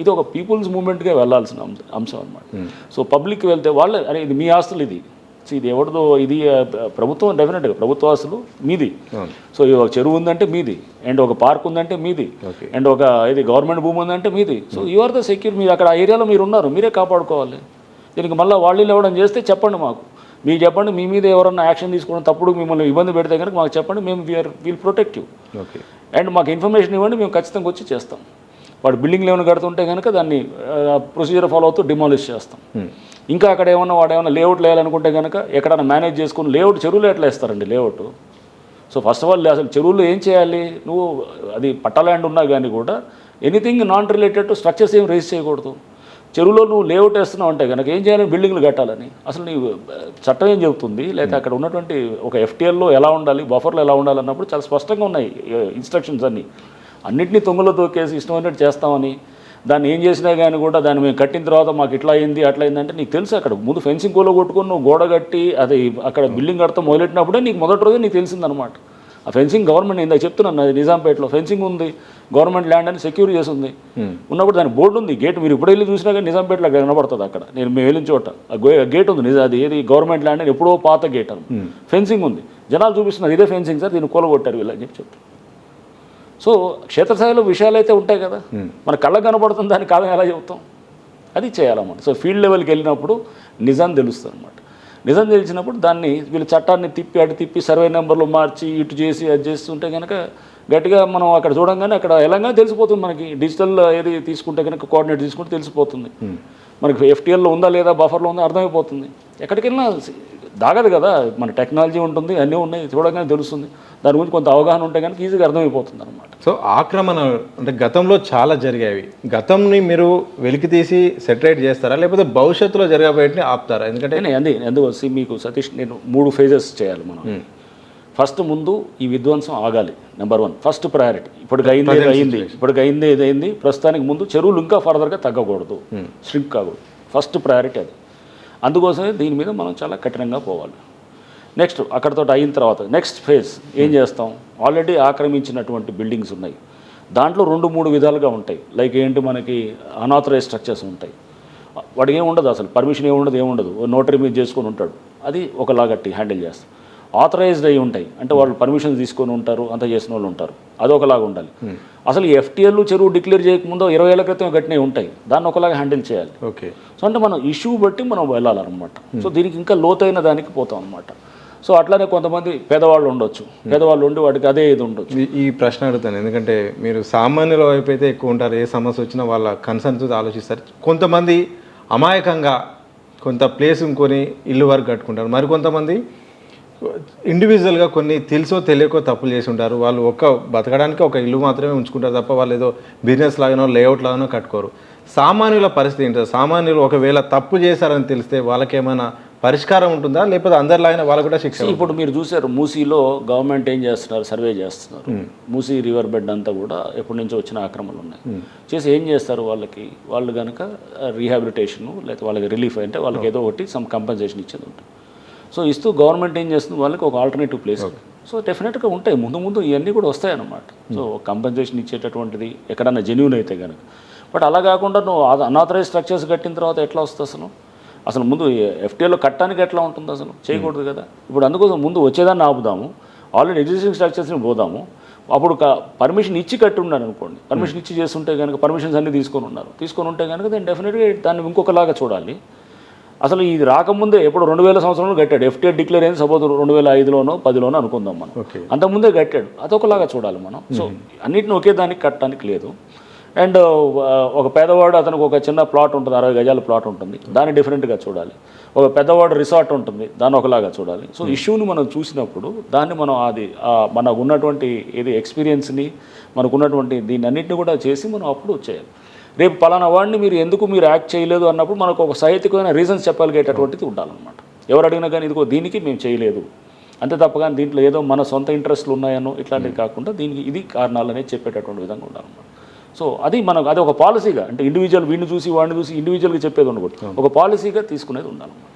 ఇది ఒక పీపుల్స్ మూవ్మెంట్గా వెళ్ళాల్సిన అంశం అనమాట. సో పబ్లిక్ వెళ్తే వాళ్ళే అరే ఇది మీ ఆస్తులు ఇది, ఇది ఎవరిదో, ఇది ప్రభుత్వం డెఫినెట్గా ప్రభుత్వ ఆస్తులు మీది. సో ఒక చెరువు ఉందంటే మీది, అండ్ ఒక పార్క్ ఉందంటే మీది, అండ్ ఒక ఇది గవర్నమెంట్ భూమి ఉందంటే మీది. So you are the secure, మీరు అక్కడ ఆ ఏరియాలో మీరు ఉన్నారు, మీరే కాపాడుకోవాలి. దీనికి మళ్ళీ వాళ్ళు ఇవ్వడం చేస్తే చెప్పండి మాకు, మీకు చెప్పండి, మీ మీద ఎవరన్నా యాక్షన్ తీసుకోవడం తప్పుడు మిమ్మల్ని ఇబ్బంది పెడితే కనుక మాకు చెప్పండి, మేము విల్ ప్రొటెక్ట్ యూ. అండ్ మాకు ఇన్ఫర్మేషన్ ఇవ్వండి, మేము ఖచ్చితంగా వచ్చి చేస్తాం. వాడు బిల్డింగ్లు ఏమైనా కడుతుంటే కనుక దాన్ని ప్రొసీజర్ ఫాలో అవుతూ డిమాలిష్ చేస్తాం. ఇంకా అక్కడ ఏమన్నా వాడు ఏమైనా లేఅవుట్ వేయాలనుకుంటే కనుక ఎక్కడైనా మేనేజ్ చేసుకుని లేఅవుట్ చెరువులు ఎట్లా వేస్తారండి layout. So first of all అసలు చెరువులు ఏం చేయాలి, నువ్వు అది పట్టా ల్యాండ్ ఉన్నా కానీ కూడా anything non related to structures ఏం రేస్ చేయకూడదు. చెరువులో నువ్వు లేఅవుట్ వేస్తున్నావు అంటే కనుక ఏం చేయాలి, బిల్డింగ్లు కట్టాలని. అసలు నీవు చట్టం ఏం చెబుతుంది, లేకపోతే అక్కడ ఉన్నటువంటి ఒక ఎఫ్టీఎల్లో ఎలా ఉండాలి, బఫర్లో ఎలా ఉండాలి అన్నప్పుడు చాలా స్పష్టంగా ఉన్నాయి ఇన్స్ట్రక్షన్స్ అన్నింటినీ తొంగలో తోకేసి ఇష్టమైనట్టు చేస్తామని, దాన్ని ఏం చేసినా కానీ కూడా దాన్ని మేము కట్టిన తర్వాత మాకు ఇట్లా అయింది అట్లా అయిందంటే నీకు తెలుసు. అక్కడ ముందు ఫెన్సింగ్ కోలో కొట్టుకొని నువ్వు గోడ కట్టి అది అక్కడ బిల్డింగ్ కడతా మొదలెట్టినప్పుడే నీకు మొదటి రోజే నీకు తెలిసిందనమాట. ఆ ఫెన్సింగ్ గవర్నమెంట్ ఇందాక చెప్తున్నాను, అది నిజాంపేటలో ఫెన్సింగ్ ఉంది, గవర్నమెంట్ ల్యాండ్ అని సెక్యూర్ చేసింది ఉన్నప్పుడు దాని బోర్డు ఉంది, గేట్ మీరు ఇప్పుడు వెళ్ళి చూసినా కానీ నిజాంపేటలో కనబడుతుంది. అక్కడ మేము వెళ్ళిన చోట గేట్ ఉంది, అది ఏది గవర్నమెంట్ ల్యాండ్ అని ఎప్పుడో పాత గేట్ అని ఫెన్సింగ్ ఉంది. జనాలు చూపిస్తున్నారు ఇదే ఫెన్సింగ్ సార్, దీన్ని కూలగొట్టారు వీళ్ళని చెప్పి. సో క్షేత్రస్థాయిలో విషయాలు అయితే ఉంటాయి కదా, మన కళ్ళకు కనబడుతుంది, దాన్ని కాదని ఎలా చెబుతాం, అది చేయాలన్నమాట. సో ఫీల్డ్ లెవెల్కి వెళ్ళినప్పుడు నిజం తెలుస్తుంది అనమాట. నిజం తెలిసినప్పుడు దాన్ని వీళ్ళు చట్టాన్ని తిప్పి అటు తిప్పి సర్వే నెంబర్లు మార్చి ఇటు చేసి అది చేస్తుంటే కనుక గట్టిగా మనం అక్కడ చూడంగానే అక్కడ ఎలాగైనా తెలిసిపోతుంది మనకి. డిజిటల్ ఏది తీసుకుంటే కనుక కోఆర్డినేట్ తీసుకుంటే తెలిసిపోతుంది మనకి, ఎఫ్టీఎల్లో ఉందా లేదా బఫర్లో ఉందా అర్థమైపోతుంది. ఎక్కడికి వెళ్ళినా దాగదు కదా, మన టెక్నాలజీ ఉంటుంది, అన్నీ ఉన్నాయి, చూడగానే తెలుస్తుంది. దాని గురించి కొంత అవగాహన ఉంటే కనుక ఈజీగా అర్థమైపోతుంది అనమాట. సో ఆక్రమణ అంటే గతంలో చాలా జరిగాయి, గతంని మీరు వెలికి తీసి సెటరేట్ చేస్తారా లేకపోతే భవిష్యత్తులో జరగబోయేటిని ఆపుతారా? ఎందుకంటే ఎందుకు మీకు సతీష్, నేను 3 ఫేజెస్ చేయాలి మనం. ఫస్ట్ ముందు ఈ విధ్వంసం ఆగాలి, నెంబర్ 1 ఫస్ట్ ప్రయారిటీ. ఇప్పటికి అయింది ఏదైంది, ప్రస్తుతానికి ముందు చెరువులు ఇంకా ఫర్దర్గా తగ్గకూడదు, స్ట్రిక్ కాకూడదు, ఫస్ట్ ప్రయారిటీ అది. అందుకోసమే దీని మీద మనం చాలా కఠినంగా పోవాలి. నెక్స్ట్ అక్కడితో అయిన తర్వాత నెక్స్ట్ ఫేజ్ ఏం చేస్తాం, ఆల్రెడీ ఆక్రమించినటువంటి బిల్డింగ్స్ ఉన్నాయి, దాంట్లో 2-3 విధాలుగా ఉంటాయి. లైక్ ఏంటి, మనకి అనాథరైజ్ స్ట్రక్చర్స్ ఉంటాయి, వాడికి ఏముండదు, అసలు పర్మిషన్ ఏముండదు, నోటరీ మీద చేసుకొని ఉంటాడు, అది ఒకలాగట్టి హ్యాండిల్ చేస్తాం. ఆథరైజ్డ్ అయ్యి ఉంటాయి, అంటే వాళ్ళు పర్మిషన్ తీసుకొని ఉంటారు, అంత చేసిన వాళ్ళు ఉంటారు, అది ఒకలాగా ఉండాలి. అసలు ఎఫ్టీఎల్ చెరువు డిక్లేర్ చేయకముందు 20 ఏళ్ల క్రితం కట్టినవి ఉంటాయి, దాన్ని ఒకలాగా హ్యాండిల్ చేయాలి. ఓకే. సో అంటే మనం ఇష్యూ బట్టి మనం వెళ్ళాలన్నమాట. సో దీనికి ఇంకా లోతైన దానికి పోతాం అనమాట. సో అట్లానే కొంతమంది పేదవాళ్ళు ఉండొచ్చు, పేదవాళ్ళు ఉండి వాటికి అదే ఇది ఉండొచ్చు. ఈ ప్రశ్న అడుగుతాను ఎందుకంటే మీరు సామాన్యుల వైపు అయితే ఎక్కువ ఉంటారు, ఏ సమస్య వచ్చినా వాళ్ళ కన్సర్న్తో ఆలోచిస్తారు. కొంతమంది అమాయకంగా కొంత ప్లేస్ కొని ఇల్లు వరకు కట్టుకుంటారు, మరికొంతమంది ఇండివిజువల్గా కొన్ని తెలుసో తెలియకో తప్పులు చేసి ఉంటారు. వాళ్ళు బతకడానికి ఒక ఇల్లు మాత్రమే ఉంచుకుంటారు తప్ప వాళ్ళు ఏదో బిజినెస్ లాగానో లేఅవుట్ లాగానో కట్టుకోరు. సామాన్యుల పరిస్థితి ఏంటో, సామాన్యులు ఒకవేళ తప్పు చేశారని తెలిస్తే వాళ్ళకేమైనా పరిష్కారం ఉంటుందా లేకపోతే అందరిలాగానే వాళ్ళు కూడా శిక్ష? ఇప్పుడు మీరు చూసారు మూసీలో గవర్నమెంట్ ఏం చేస్తున్నారు, సర్వే చేస్తున్నారు. మూసీ రివర్ బెడ్ అంతా కూడా ఎప్పటి నుంచో వచ్చిన ఆక్రమణలు ఉన్నాయి. చేసి ఏం చేస్తారు, వాళ్ళు కనుక రీహాబిలిటేషను లేకపోతే వాళ్ళకి రిలీఫ్ అంటే వాళ్ళకి ఏదో ఒకటి సమ్ కంపెన్సేషన్ ఇచ్చేది ఉంటుంది. సో ఇస్తూ గవర్నమెంట్ ఏం చేస్తుంది, వాళ్ళకి ఒక ఆల్టర్నేటివ్ ప్లేస్. సో డెఫినెట్గా ఉంటాయి, ముందు ఇవన్నీ కూడా వస్తాయన్నమాట. సో కంపెన్సేషన్ ఇచ్చేటటువంటిది ఎక్కడన్నా జెన్యూన్ అయితే కనుక. బట్ అలా కాకుండా నువ్వు అనాథరైజ్ స్ట్రక్చర్స్ కట్టిన తర్వాత ఎట్లా వస్తుంది అసలు ముందు ఎఫ్టీఏలో కట్టడానికి ఎట్లా ఉంటుంది, అసలు చేయకూడదు కదా. ఇప్పుడు అందుకోసం ముందు వచ్చేదాన్ని ఆపుదాము, ఆల్రెడీ ఎగ్జిస్టింగ్ స్ట్రక్చర్స్ని పోదాము. అప్పుడు పర్మిషన్ ఇచ్చి కట్టి ఉన్నారు అనుకోండి, పర్మిషన్ ఇచ్చి చేస్తుంటే కనుక, పర్మిషన్స్ అన్నీ తీసుకొని ఉంటే కనుక దాన్ని డెఫినెట్గా దాన్ని ఇంకొకలాగా చూడాలి. అసలు ఇది రాకముందే ఎప్పుడు 2000 సంవత్సరంలో కట్టాడు, ఎఫ్టీఏ డిక్లేర్ అయింది సపోజ్ 2005లోనో 10లోనో అనుకుందాం మనం, అంతకుముందే కట్టాడు, అదొకలాగా చూడాలి మనం. సో అన్నిటిని ఒకే దానికి కట్టడానికి లేదు. అండ్ ఒక పేదవాడు అతనికి ఒక చిన్న ప్లాట్ ఉంటుంది, 60 గజాల ప్లాట్ ఉంటుంది, దాన్ని డిఫరెంట్గా చూడాలి. ఒక పెద్దవాడు రిసార్ట్ ఉంటుంది, దాన్ని ఒకలాగా చూడాలి. సో ఇష్యూని మనం చూసినప్పుడు దాన్ని మనం అది మనకు ఉన్నటువంటి ఏది ఎక్స్పీరియన్స్ని, మనకు ఉన్నటువంటి దీన్ని అన్నింటినీ కూడా చేసి మనం అప్పుడు చేయాలి. రేపు పలానా వాడిని మీరు యాక్ట్ చేయలేదు అన్నప్పుడు మనకు ఒక సహేతుకమైన రీజన్స్ చెప్పగలిగేటటువంటిది ఉండాలన్నమాట. ఎవరు అడిగినా కానీ ఇదిగో దీనికి మేము చేయలేదు అంతే తప్ప, కానీ దీంట్లో ఏదో మన సొంత ఇంట్రెస్ట్లు ఉన్నాయనో ఇట్లాంటివి కాకుండా దీనికి ఇది కారణాలు అనేది చెప్పేటటువంటి విధంగా ఉండాలన్నమాట. సో అది మనకు అది ఒక పాలసీగా, అంటే ఇండివిజువల్ వీడిని చూసి వాడిని చూసి ఇండివిజువల్గా చెప్పేది ఉండకూడదు, ఒక పాలసీగా తీసుకునేది ఉండాలన్నమాట.